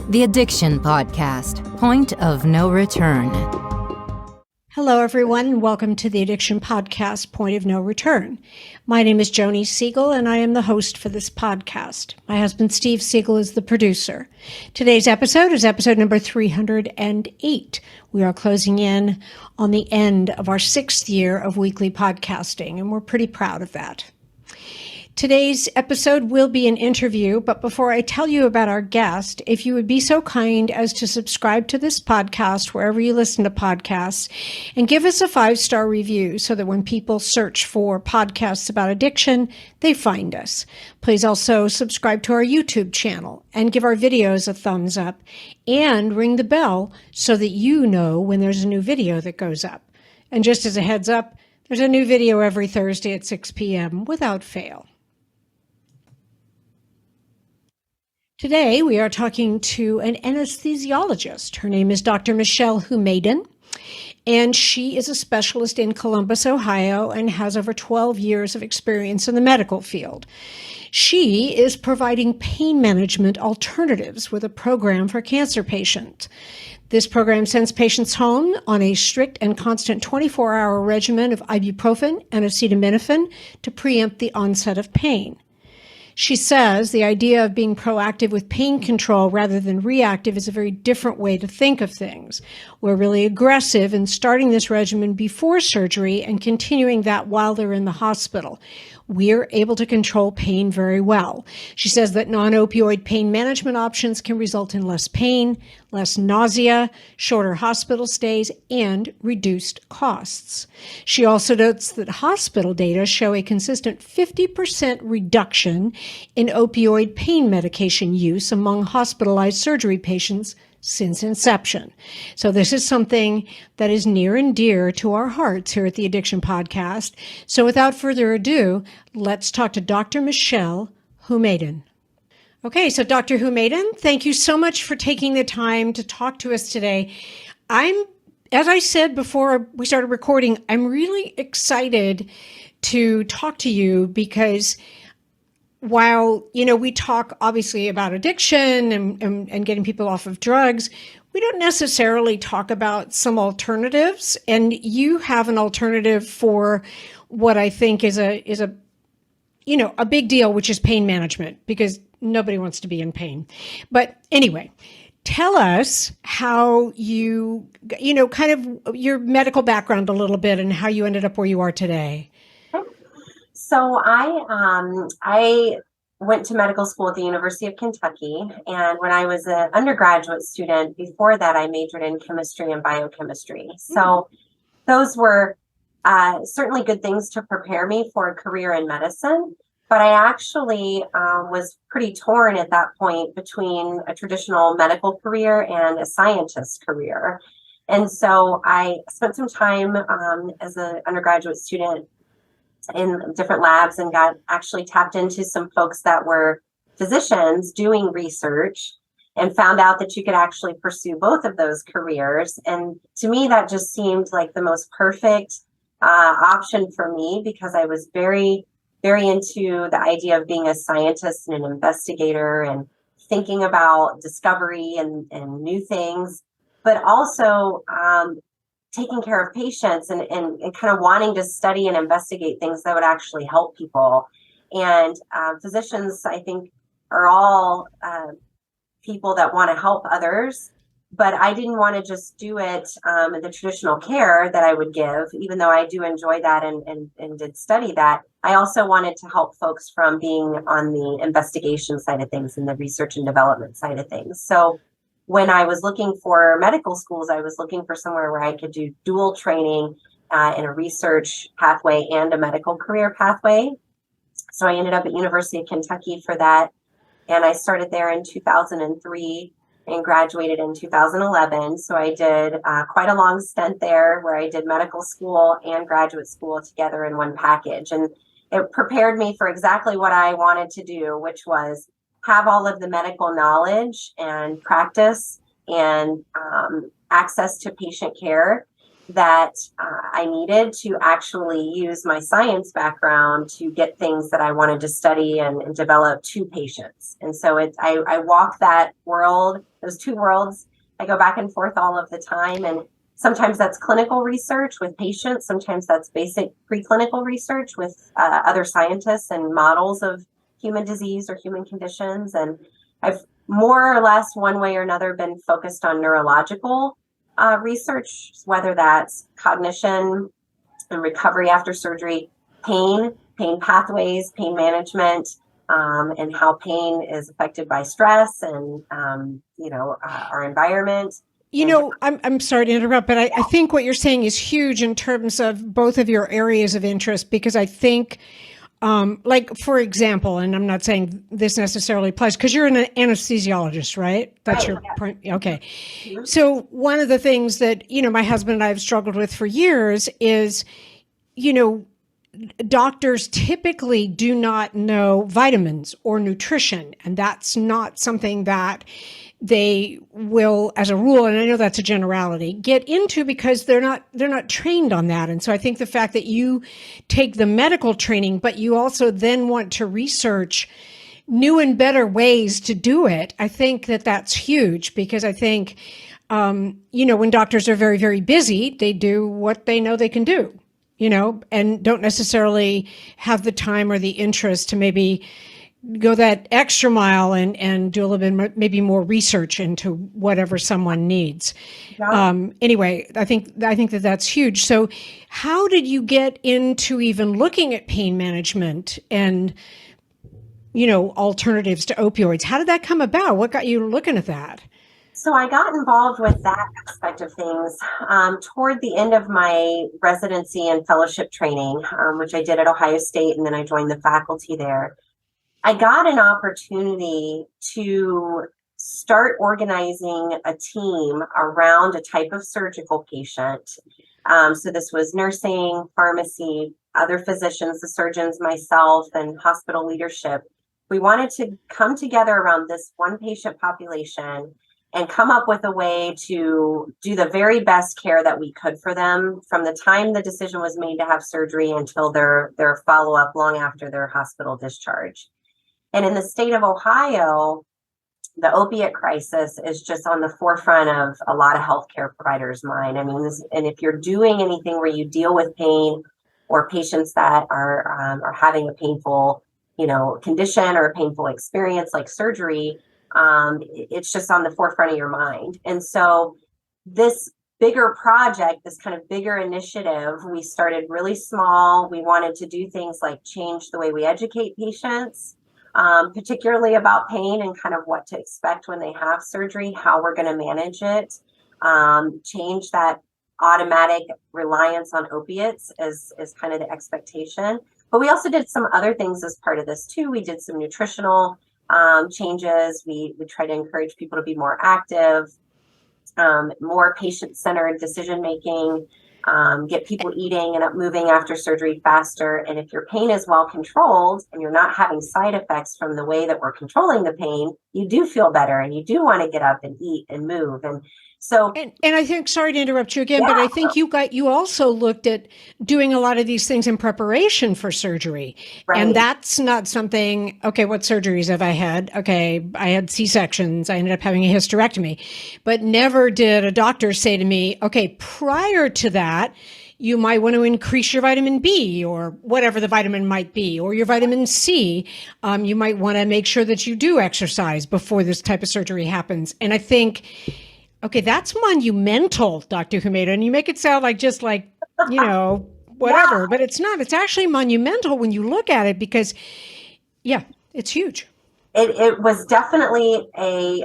The Addiction Podcast, Point of No Return. Hello, everyone, and welcome to the Addiction Podcast, Point of No Return. My name is Joni Siegel, and I am the host for this podcast. My husband, Steve Siegel, is the producer. Today's episode is episode number 308. We are closing in on the end of our 6th year of weekly podcasting, and we're pretty proud of that. Today's episode will be an interview, but before I tell you about our guest, if you would be so kind as to subscribe to this podcast wherever you listen to podcasts and give us a 5-star review so that when people search for podcasts about addiction, they find us. Please also subscribe to our YouTube channel and give our videos a thumbs up and ring the bell so that you know when there's a new video that goes up. And just as a heads up, there's a new video every Thursday at 6 p.m. without fail. Today, we are talking to an anesthesiologist. Her name is Dr. Michelle Humeidan, and she is a specialist in Columbus, Ohio, and has over 12 years of experience in the medical field. She is providing pain management alternatives with a program for cancer patients. This program sends patients home on a strict and constant 24-hour regimen of ibuprofen and acetaminophen to preempt the onset of pain. She says the idea of being proactive with pain control rather than reactive is a very different way to think of things. We're really aggressive in starting this regimen before surgery and continuing that while they're in the hospital. We're able to control pain very well. She says that non-opioid pain management options can result in less pain, less nausea, shorter hospital stays, and reduced costs. She also notes that hospital data show a consistent 50% reduction in opioid pain medication use among hospitalized surgery patients since inception. So this is something that is near and dear to our hearts here at the Addiction Podcast. So without further ado, let's talk to Dr. Michelle Humeidan. Okay, so Dr. Humeidan, thank you so much for taking the time to talk to us today. As I said before we started recording, I'm really excited to talk to you because while, we talk obviously about addiction and getting people off of drugs, we don't necessarily talk about some alternatives. And you have an alternative for what I think is a big deal, which is pain management, because nobody wants to be in pain. But anyway, tell us how you kind of your medical background a little bit and how you ended up where you are today. So I went to medical school at the University of Kentucky, and when I was an undergraduate student, before that, I majored in chemistry and biochemistry. So those were certainly good things to prepare me for a career in medicine, but I actually was pretty torn at that point between a traditional medical career and a scientist career. And so I spent some time as an undergraduate student in different labs and got actually tapped into some folks that were physicians doing research and found out that you could actually pursue both of those careers. And to me, that just seemed like the most perfect option for me because I was very, very into the idea of being a scientist and an investigator and thinking about discovery and new things, but also taking care of patients and kind of wanting to study and investigate things that would actually help people. And physicians, I think, are all people that want to help others, but I didn't want to just do it in the traditional care that I would give, even though I do enjoy that and did study that. I also wanted to help folks from being on the investigation side of things and the research and development side of things. So when I was looking for medical schools, I was looking for somewhere where I could do dual training in a research pathway and a medical career pathway. So I ended up at University of Kentucky for that. And I started there in 2003 and graduated in 2011. So I did quite a long stint there where I did medical school and graduate school together in one package. And it prepared me for exactly what I wanted to do, which was have all of the medical knowledge and practice and access to patient care that I needed to actually use my science background to get things that I wanted to study and develop to patients. And so I walk that world those two worlds. I go back and forth all of the time. And sometimes that's clinical research with patients. Sometimes that's basic preclinical research with other scientists and models of human disease or human conditions. And I've more or less one way or another been focused on neurological research, whether that's cognition and recovery after surgery, pain pathways, pain management, and how pain is affected by stress and, our environment. I'm sorry to interrupt, but I think what you're saying is huge in terms of both of your areas of interest, because I think, like, for example, and I'm not saying this necessarily applies because you're an anesthesiologist, right? That's your point. Okay. Mhm. So one of the things that, my husband and I have struggled with for years is, doctors typically do not know vitamins or nutrition, and that's not something that they will, as a rule, and I know that's a generality, get into because they're not trained on that. And so I think the fact that you take the medical training, but you also then want to research new and better ways to do it, I think that that's huge, because I think, when doctors are very, very busy, they do what they know they can do, and don't necessarily have the time or the interest to maybe go that extra mile and do a little bit, maybe more research into whatever someone needs. Yeah. Anyway, I think that that's huge. So how did you get into even looking at pain management and, alternatives to opioids? How did that come about? What got you looking at that? So I got involved with that aspect of things toward the end of my residency and fellowship training, which I did at Ohio State, and then I joined the faculty there. I got an opportunity to start organizing a team around a type of surgical patient. So this was nursing, pharmacy, other physicians, the surgeons, myself, and hospital leadership. We wanted to come together around this one patient population and come up with a way to do the very best care that we could for them from the time the decision was made to have surgery until their follow-up long after their hospital discharge. And in the state of Ohio, the opiate crisis is just on the forefront of a lot of healthcare providers' mind. I mean, and if you're doing anything where you deal with pain or patients that are having a painful, condition or a painful experience like surgery, it's just on the forefront of your mind. And so this bigger project, this kind of bigger initiative, we started really small. We wanted to do things like change the way we educate patients, particularly about pain and kind of what to expect when they have surgery, how we're going to manage it, change that automatic reliance on opiates as kind of the expectation. But we also did some other things as part of this too. We did some nutritional changes. We try to encourage people to be more active, more patient-centered decision-making, get people eating and up moving after surgery faster. And if your pain is well controlled and you're not having side effects from the way that we're controlling the pain, you do feel better and you do want to get up and eat and move. And so, and I think, sorry to interrupt you again, yeah. but I think you also looked at doing a lot of these things in preparation for surgery. Right. And that's not something, okay, what surgeries have I had? Okay, I had C-sections. I ended up having a hysterectomy, but never did a doctor say to me, okay, prior to that, you might want to increase your vitamin B or whatever the vitamin might be, or your vitamin C. You might want to make sure that you do exercise before this type of surgery happens. And I think, okay, that's monumental, Dr. Humeidan. And you make it sound like just like, whatever, Yeah. but it's not. It's actually monumental when you look at it because, it's huge. It was definitely a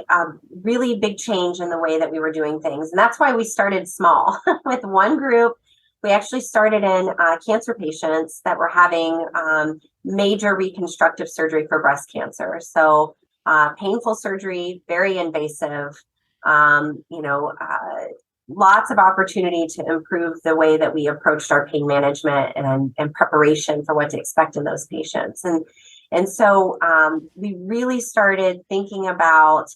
really big change in the way that we were doing things. And that's why we started small with one group. We actually started in cancer patients that were having major reconstructive surgery for breast cancer. So painful surgery, very invasive, lots of opportunity to improve the way that we approached our pain management and preparation for what to expect in those patients. And so we really started thinking about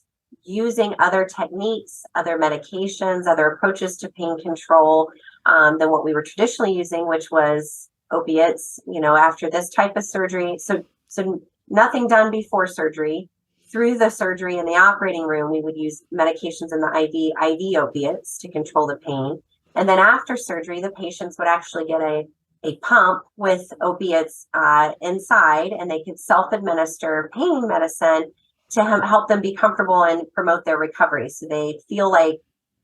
using other techniques, other medications, other approaches to pain control than what we were traditionally using, which was opiates, after this type of surgery. So nothing done before surgery, through the surgery in the operating room, we would use medications in the IV opiates to control the pain. And then after surgery, the patients would actually get a pump with opiates inside, and they could self-administer pain medicine to help them be comfortable and promote their recovery. So they feel like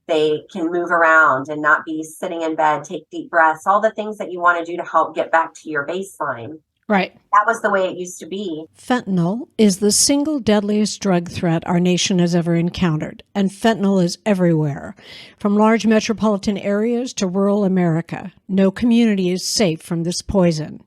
they can move around and not be sitting in bed, take deep breaths, all the things that you want to do to help get back to your baseline. Right. That was the way it used to be. Fentanyl is the single deadliest drug threat our nation has ever encountered, and fentanyl is everywhere. From large metropolitan areas to rural America, no community is safe from this poison.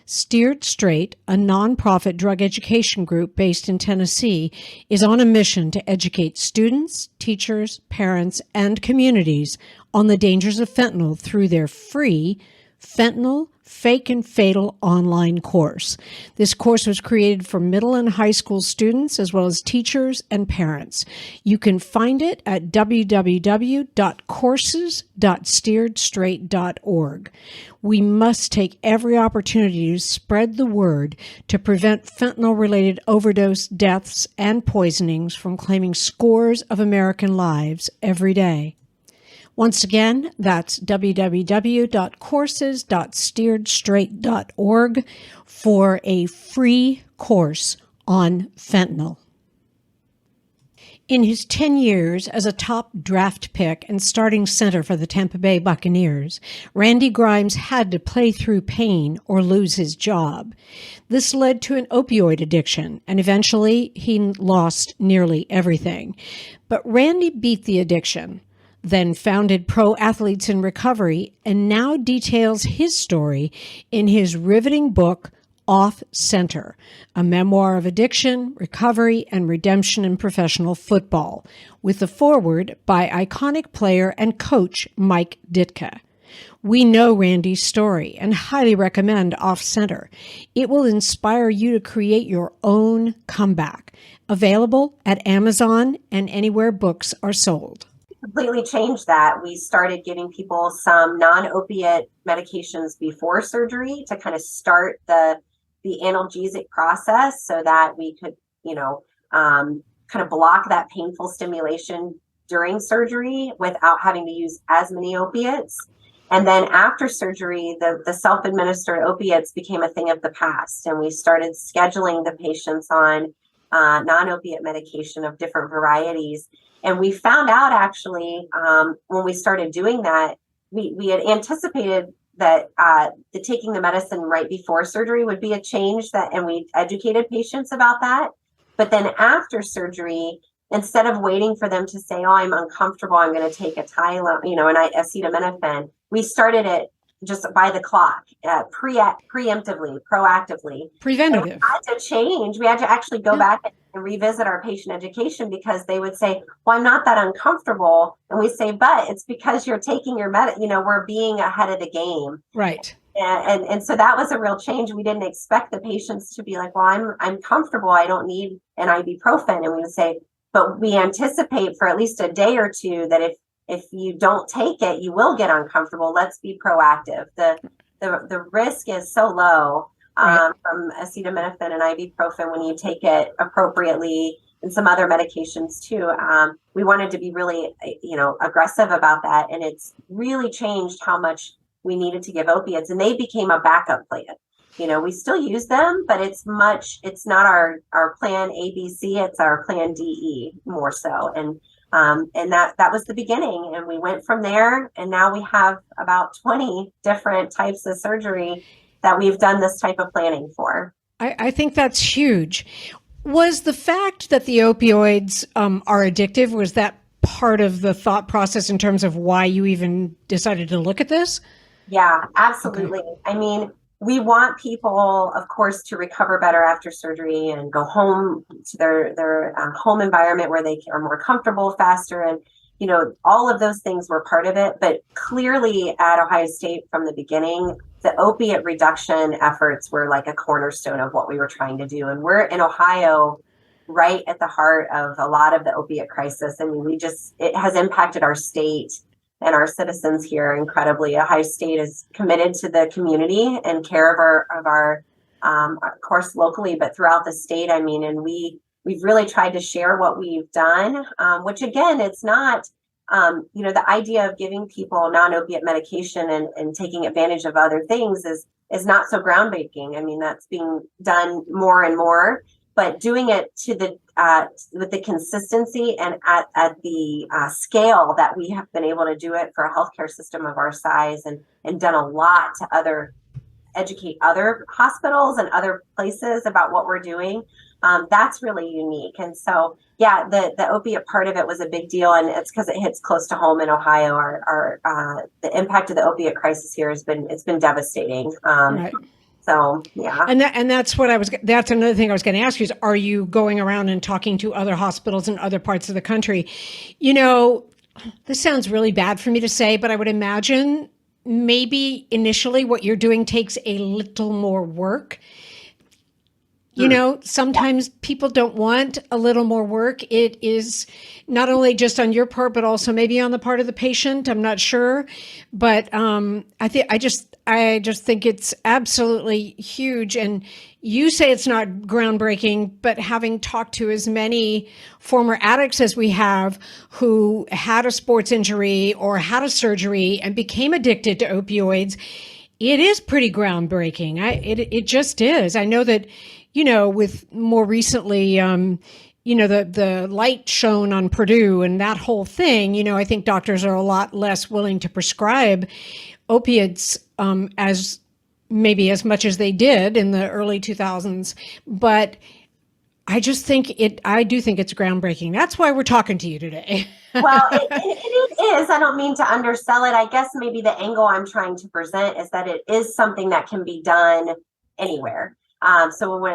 Steered Straight, a nonprofit drug education group based in Tennessee, is on a mission to educate students, teachers, parents, and communities on the dangers of fentanyl through their free Fentanyl, Fake and Fatal online course. This course was created for middle and high school students as well as teachers and parents. You can find it at www.courses.steeredstraight.org. We must take every opportunity to spread the word to prevent fentanyl-related overdose deaths and poisonings from claiming scores of American lives every day. Once again, that's www.courses.steeredstraight.org for a free course on fentanyl. In his 10 years as a top draft pick and starting center for the Tampa Bay Buccaneers, Randy Grimes had to play through pain or lose his job. This led to an opioid addiction, and eventually he lost nearly everything. But Randy beat the addiction, then founded Pro Athletes in Recovery, and now details his story in his riveting book, Off Center, a memoir of addiction, recovery, and redemption in professional football, with the foreword by iconic player and coach Mike Ditka. We know Randy's story and highly recommend Off Center. It will inspire you to create your own comeback. Available at Amazon and anywhere books are sold. Completely changed that. We started giving people some non-opiate medications before surgery to kind of start the analgesic process so that we could, kind of block that painful stimulation during surgery without having to use as many opiates. And then after surgery, the self-administered opiates became a thing of the past. And we started scheduling the patients on non-opiate medication of different varieties. And we found out actually when we started doing that, we had anticipated that the taking the medicine right before surgery would be a change and we educated patients about that. But then after surgery, instead of waiting for them to say, "Oh, I'm uncomfortable, I'm going to take a Tylenol, an acetaminophen," we started it just by the clock, preemptively, proactively. Preventative. And we had to change. We had to actually go back and revisit our patient education because they would say, "Well, I'm not that uncomfortable." And we say, "But it's because you're taking your we're being ahead of the game." Right. And so that was a real change. We didn't expect the patients to be like, "Well, I'm comfortable. I don't need an ibuprofen." And we would say, "But we anticipate for at least a day or two that if you don't take it, you will get uncomfortable. Let's be proactive." The risk is so low from acetaminophen and ibuprofen when you take it appropriately, and some other medications too. We wanted to be really, aggressive about that, and it's really changed how much we needed to give opiates, and they became a backup plan. We still use them, but it's not our plan ABC, it's our plan DE more so. And that was the beginning, and we went from there, and now we have about 20 different types of surgery that we've done this type of planning for. I think that's huge. Was the fact that the opioids are addictive, was that part of the thought process in terms of why you even decided to look at this? Yeah, absolutely. Okay. I mean, we want people, of course, to recover better after surgery and go home to their home environment where they are more comfortable faster. And, all of those things were part of it. But clearly at Ohio State from the beginning, the opiate reduction efforts were like a cornerstone of what we were trying to do. And we're in Ohio, right at the heart of a lot of the opiate crisis. I mean, it has impacted our state and our citizens here incredibly. Ohio State is committed to the community and care of our of course, locally, but throughout the state. I mean, and we we've really tried to share what we've done, which again, it's not, the idea of giving people non-opiate medication and taking advantage of other things is not so groundbreaking. I mean, that's being done more and more, but doing it to the with the consistency and at the scale that we have been able to do it for a healthcare system of our size, and done a lot to educate other hospitals and other places about what we're doing. That's really unique. And so, yeah, the opiate part of it was a big deal, and it's because it hits close to home in Ohio. The impact of the opiate crisis here has been devastating. Right. So, yeah. And that's another thing I was going to ask you is, are you going around and talking to other hospitals in other parts of the country? This sounds really bad for me to say, but I would imagine maybe initially what you're doing takes a little more work. Sometimes people don't want a little more work. It is not only just on your part, but also maybe on the part of the patient. I'm not sure, but I just think it's absolutely huge. And you say it's not groundbreaking, but having talked to as many former addicts as we have who had a sports injury or had a surgery and became addicted to opioids, it is pretty groundbreaking. It just is. I know that, with more recently, the light shown on Purdue and that whole thing, I think doctors are a lot less willing to prescribe opiates as much as they did in the early 2000s. But I do think it's groundbreaking. That's why we're talking to you today. Well, it is. I don't mean to undersell it. I guess maybe the angle I'm trying to present is that it is something that can be done anywhere. So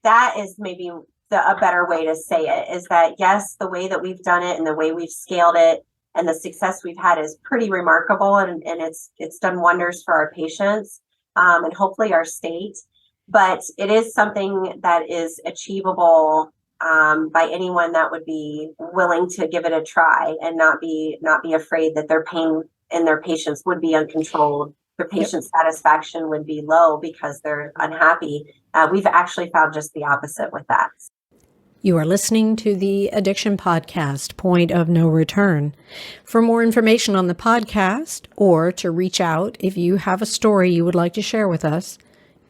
that is maybe a better way to say it, is that, yes, the way that we've done it and the way we've scaled it and the success we've had is pretty remarkable, and it's done wonders for our patients, and hopefully our state. But it is something that is achievable by anyone that would be willing to give it a try and not be afraid that their pain and their patients would be uncontrolled. Their patient satisfaction would be low because they're unhappy. We've actually found just the opposite with that. You are listening to the Addiction Podcast, Point of No Return. For more information on the podcast, or to reach out if you have a story you would like to share with us,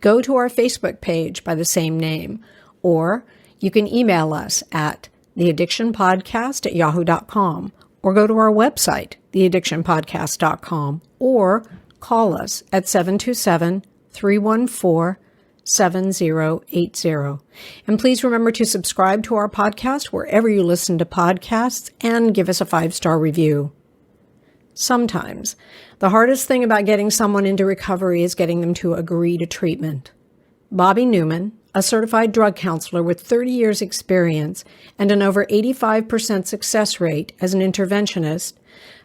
go to our Facebook page by the same name, or you can email us at theaddictionpodcast@yahoo.com, or go to our website, theaddictionpodcast.com, or call us at 727-314-7080. And please remember to subscribe to our podcast wherever you listen to podcasts and give us a 5-star review. Sometimes the hardest thing about getting someone into recovery is getting them to agree to treatment. Bobby Newman, a certified drug counselor with 30 years experience and an over 85% success rate as an interventionist,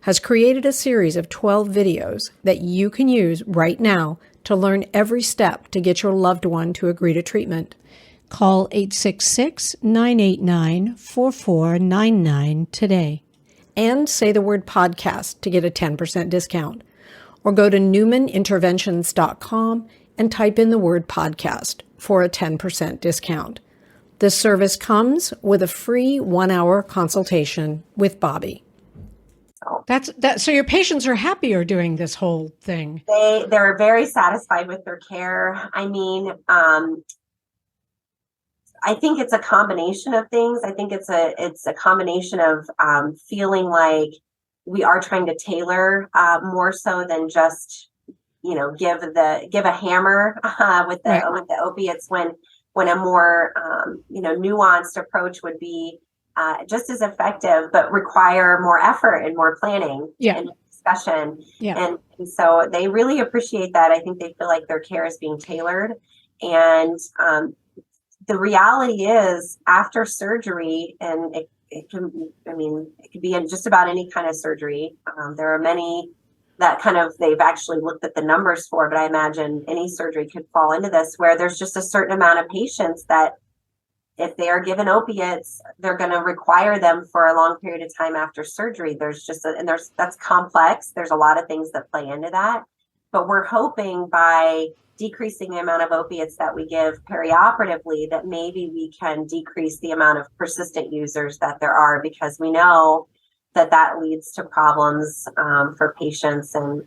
has created a series of 12 videos that you can use right now to learn every step to get your loved one to agree to treatment. Call 866-989-4499 today. And say the word podcast to get a 10% discount. Or go to newmaninterventions.com and type in the word podcast for a 10% discount. This service comes with a free 1-hour consultation with Bobby. So your patients are happier doing this whole thing. They're very satisfied with their care. I mean, I think it's a combination of things. I think it's a combination of feeling like we are trying to tailor more so than just give a hammer with the opiates, when a more nuanced approach would be just as effective, but require more effort and more planning and discussion. And so they really appreciate that. I think they feel like their care is being tailored. And the reality is, after surgery, and it could be in just about any kind of surgery. There are many that they've actually looked at the numbers for, but I imagine any surgery could fall into this, where there's just a certain amount of patients that if they are given opiates, they're going to require them for a long period of time after surgery. That's complex. There's a lot of things that play into that. but we're hoping by decreasing the amount of opiates that we give perioperatively that maybe we can decrease the amount of persistent users that there are, because we know that leads to problems for patients and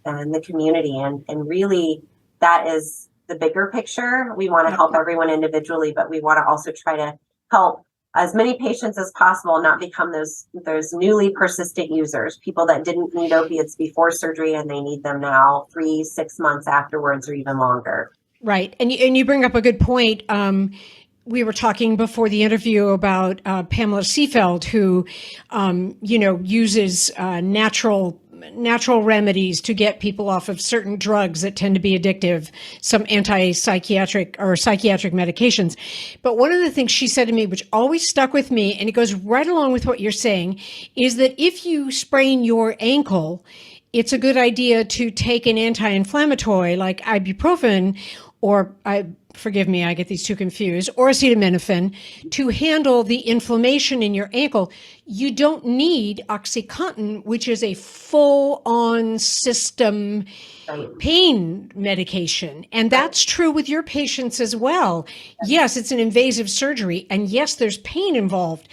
the community. And really, that is the bigger picture. We want to help everyone individually, but we want to also try to help as many patients as possible not become those newly persistent users, people that didn't need opiates before surgery and they need them now 3-6 months afterwards or even longer. Right. And you bring up a good point. We were talking before the interview about Pamela Seefeld, who, uses natural remedies to get people off of certain drugs that tend to be addictive, some anti-psychiatric or psychiatric medications. But one of the things she said to me, which always stuck with me, and it goes right along with what you're saying, is that if you sprain your ankle, it's a good idea to take an anti-inflammatory like ibuprofen or forgive me, I get these two confused, or acetaminophen to handle the inflammation in your ankle. You don't need OxyContin, which is a full-on system pain medication. And that's true with your patients as well. Yes, it's an invasive surgery, and yes, there's pain involved,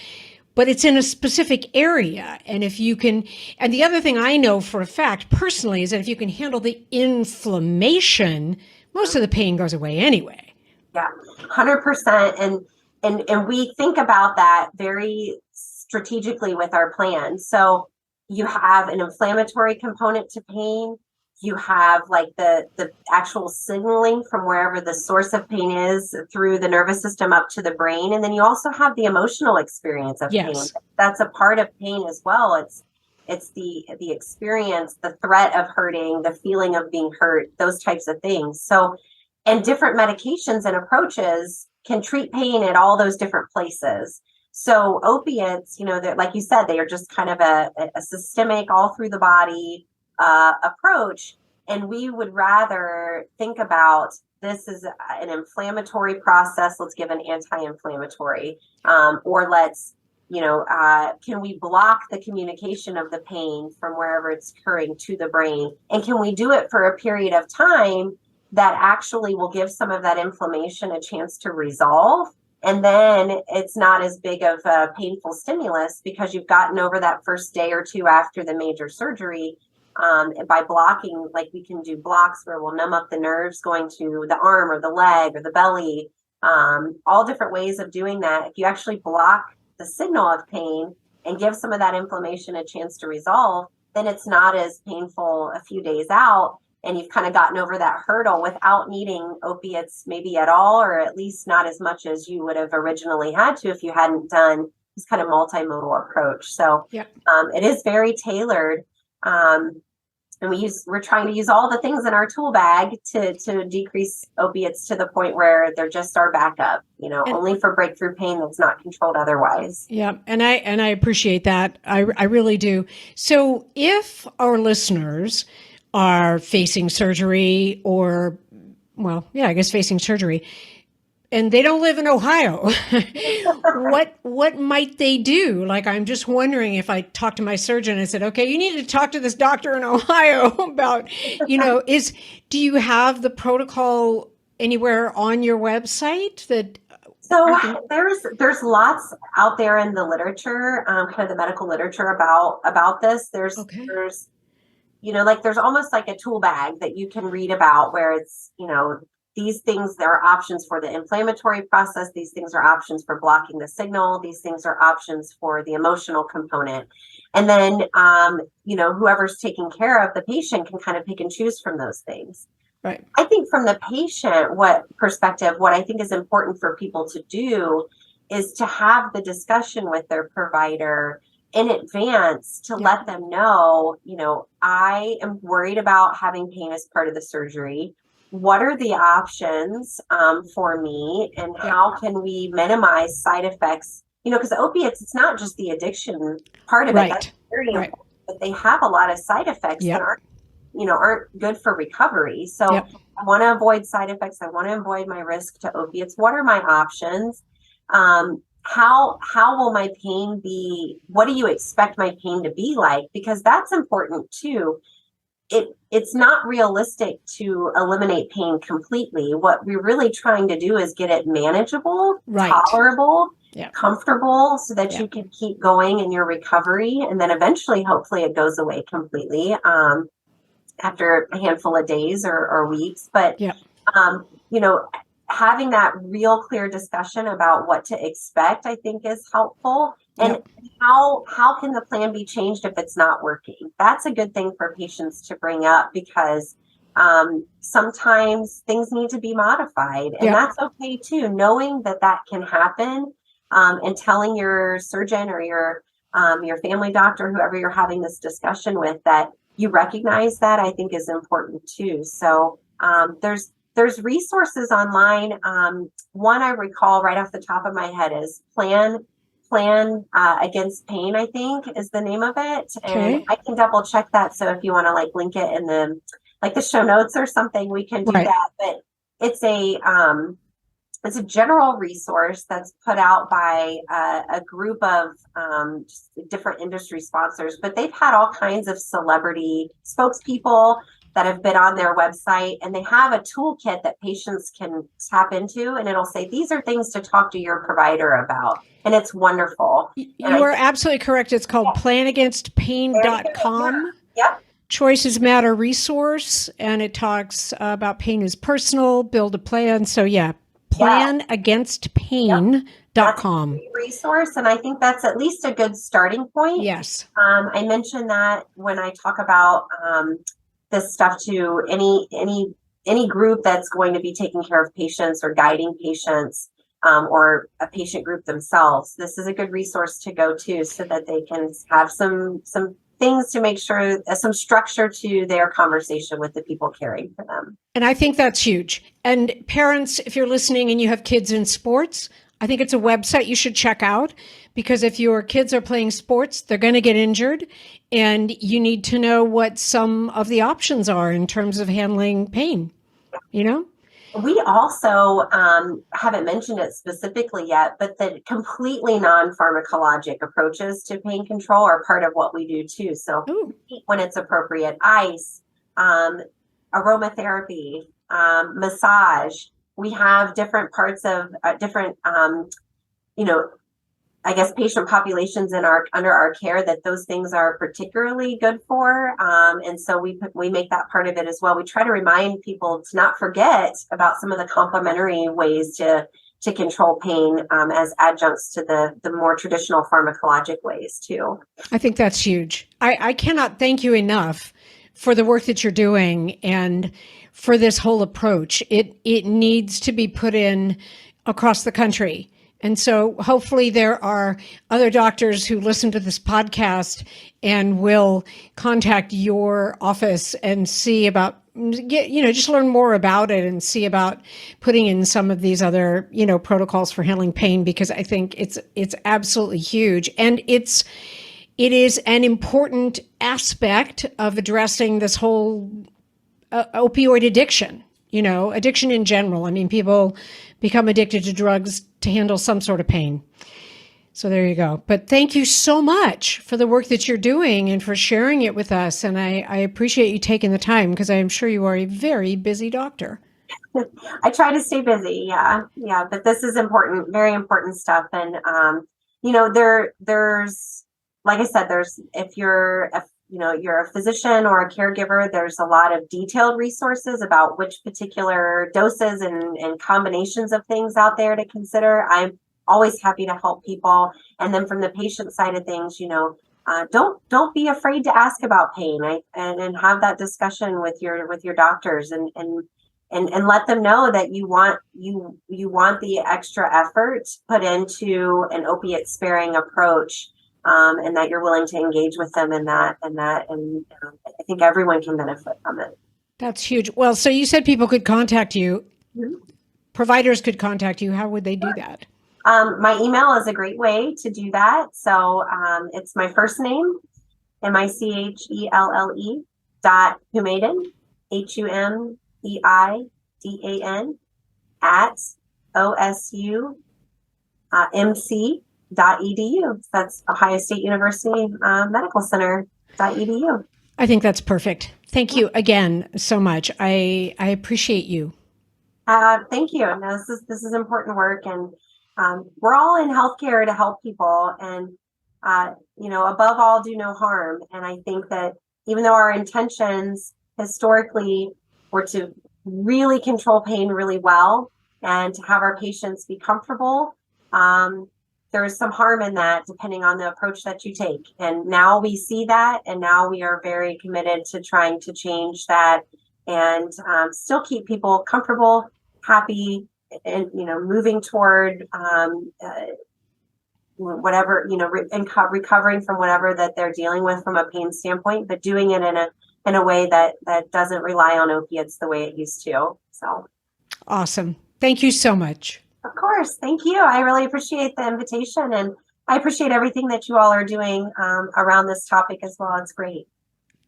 but it's in a specific area. And if you can, and the other thing I know for a fact personally is that if you can handle the inflammation, most of the pain goes away anyway. Yeah, 100%. And we think about that very strategically with our plan. So you have an inflammatory component to pain. You have like the actual signaling from wherever the source of pain is through the nervous system up to the brain. And then you also have the emotional experience of pain. That's a part of pain as well. It's the experience, the threat of hurting, the feeling of being hurt, those types of things. So, and different medications and approaches can treat pain at all those different places. So opiates, like you said, they are just kind of a systemic, all through the body approach. And we would rather think about this is an inflammatory process. Let's give an anti-inflammatory, or let's, can we block the communication of the pain from wherever it's occurring to the brain? And can we do it for a period of time that actually will give some of that inflammation a chance to resolve? And then it's not as big of a painful stimulus because you've gotten over that first day or two after the major surgery by blocking. Like we can do blocks where we'll numb up the nerves going to the arm or the leg or the belly, all different ways of doing that. If you actually block the signal of pain and give some of that inflammation a chance to resolve, then it's not as painful a few days out. And you've kind of gotten over that hurdle without needing opiates maybe at all, or at least not as much as you would have originally had to if you hadn't done this kind of multimodal approach. So it is very tailored. And we're trying to use all the things in our tool bag to decrease opiates to the point where they're just our backup, only for breakthrough pain that's not controlled otherwise. Yeah. And I appreciate that. I really do. So if our listeners are facing surgery facing surgery, and they don't live in Ohio, what might they do? Like, I'm just wondering if I talked to my surgeon and said, okay, you need to talk to this doctor in Ohio about, do you have the protocol anywhere on your website that? So there's lots out there in the literature, kind of the medical literature about this. There's almost like a tool bag that you can read about where it's, these things, there are options for the inflammatory process. These things are options for blocking the signal. These things are options for the emotional component. And then, whoever's taking care of the patient can kind of pick and choose from those things. Right. I think from the patient, what I think is important for people to do is to have the discussion with their provider in advance to let them know, I am worried about having pain as part of the surgery. What are the options for me, and how can we minimize side effects? Because opiates, it's not just the addiction part of it. That's very important, but they have a lot of side effects that aren't good for recovery. So I want to avoid side effects. I want to avoid my risk to opiates. What are my options? How will my pain be? What do you expect my pain to be like? Because that's important too. it's not realistic to eliminate pain completely. What we're really trying to do is get it manageable, tolerable, comfortable, so that you can keep going in your recovery. And then eventually, hopefully it goes away completely after a handful of days or weeks. But, having that real clear discussion about what to expect, I think, is helpful. And how can the plan be changed if it's not working? That's a good thing for patients to bring up, because sometimes things need to be modified, and that's okay too. Knowing that can happen, and telling your surgeon or your family doctor, whoever you're having this discussion with, that you recognize that, I think, is important too. So there's resources online. One I recall right off the top of my head is Plan Against Pain, I think, is the name of it. And I can double check that. So if you want to link it in the show notes or something, we can do that. But it's a general resource that's put out by a group of just different industry sponsors, but they've had all kinds of celebrity spokespeople that have been on their website, and they have a toolkit that patients can tap into, and it'll say, these are things to talk to your provider about. And it's wonderful. You are absolutely correct. It's called planagainstpain.com. Yep. Choices Matter resource, and it talks about pain is personal, build a plan. So planagainstpain.com. Resource, and I think that's at least a good starting point. Yes. I mentioned that when I talk about this stuff to any group that's going to be taking care of patients or guiding patients, or a patient group themselves. This is a good resource to go to, so that they can have some things to make sure, some structure to their conversation with the people caring for them. And I think that's huge. And parents, if you're listening and you have kids in sports, I think it's a website you should check out, because if your kids are playing sports, they're going to get injured, and you need to know what some of the options are in terms of handling pain, We also haven't mentioned it specifically yet, but the completely non-pharmacologic approaches to pain control are part of what we do too. So when it's appropriate, ice, aromatherapy, massage. We have different parts of different, patient populations under our care that those things are particularly good for. And so we make that part of it as well. We try to remind people to not forget about some of the complementary ways to control pain as adjuncts to the more traditional pharmacologic ways too. I think that's huge. I cannot thank you enough for the work that you're doing and for this whole approach. It needs to be put in across the country. And so hopefully there are other doctors who listen to this podcast and will contact your office and see about, just learn more about it and see about putting in some of these other, protocols for handling pain, because I think it's absolutely huge. And it is an important aspect of addressing this whole opioid addiction, addiction in general. I mean, people become addicted to drugs to handle some sort of pain. So there you go. But thank you so much for the work that you're doing and for sharing it with us. And I appreciate you taking the time, because I'm sure you are a very busy doctor. I try to stay busy. Yeah. But this is important, very important stuff. And, there's, like I said, if you're a physician or a caregiver, there's a lot of detailed resources about which particular doses and combinations of things out there to consider. I'm always happy to help people. And then from the patient side of things, don't be afraid to ask about pain, and have that discussion with your doctors, and let them know that you want the extra effort put into an opiate sparing approach. And that you're willing to engage with them in that, and I think everyone can benefit from it. That's huge. Well, so you said people could contact you. Mm-hmm. Providers could contact you. How would they do that? My email is a great way to do that. So it's my first name, MICHELLE .Humeidan, HUMEIDAN @OSUMC.edu. That's Ohio State University Medical Center.edu. I think that's perfect. Thank you again so much. I appreciate you. Thank you. No, this is important work, and we're all in healthcare to help people, and above all, do no harm. And I think that even though our intentions historically were to really control pain really well and to have our patients be comfortable, there is some harm in that depending on the approach that you take. And now we see that, and now we are very committed to trying to change that and still keep people comfortable, happy, and moving toward whatever, recovering from whatever that they're dealing with from a pain standpoint, but doing it in a way that doesn't rely on opiates the way it used to. So awesome. Thank you so much. Of course. Thank you. I really appreciate the invitation, and I appreciate everything that you all are doing around this topic as well. It's great.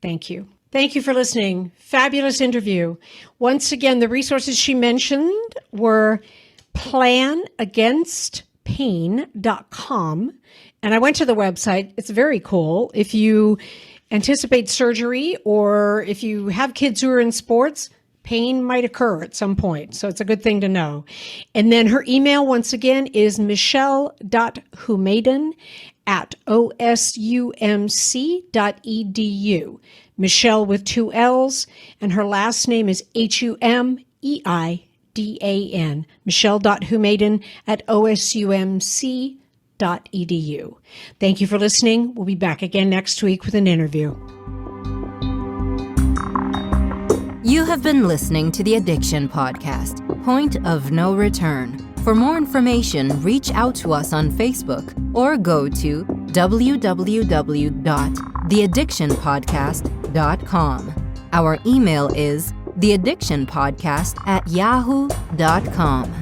Thank you. Thank you for listening. Fabulous interview. Once again, the resources she mentioned were planagainstpain.com. And I went to the website. It's very cool. If you anticipate surgery or if you have kids who are in sports, pain might occur at some point. So it's a good thing to know. And then her email, once again, is michelle.humeidan@osumc.edu. Michelle with 2 L's, and her last name is Humeidan. Michelle.humeidan@osumc.edu. Thank you for listening. We'll be back again next week with an interview. You have been listening to the Addiction Podcast, Point of No Return. For more information, reach out to us on Facebook or go to www.theaddictionpodcast.com. Our email is theaddictionpodcast@yahoo.com.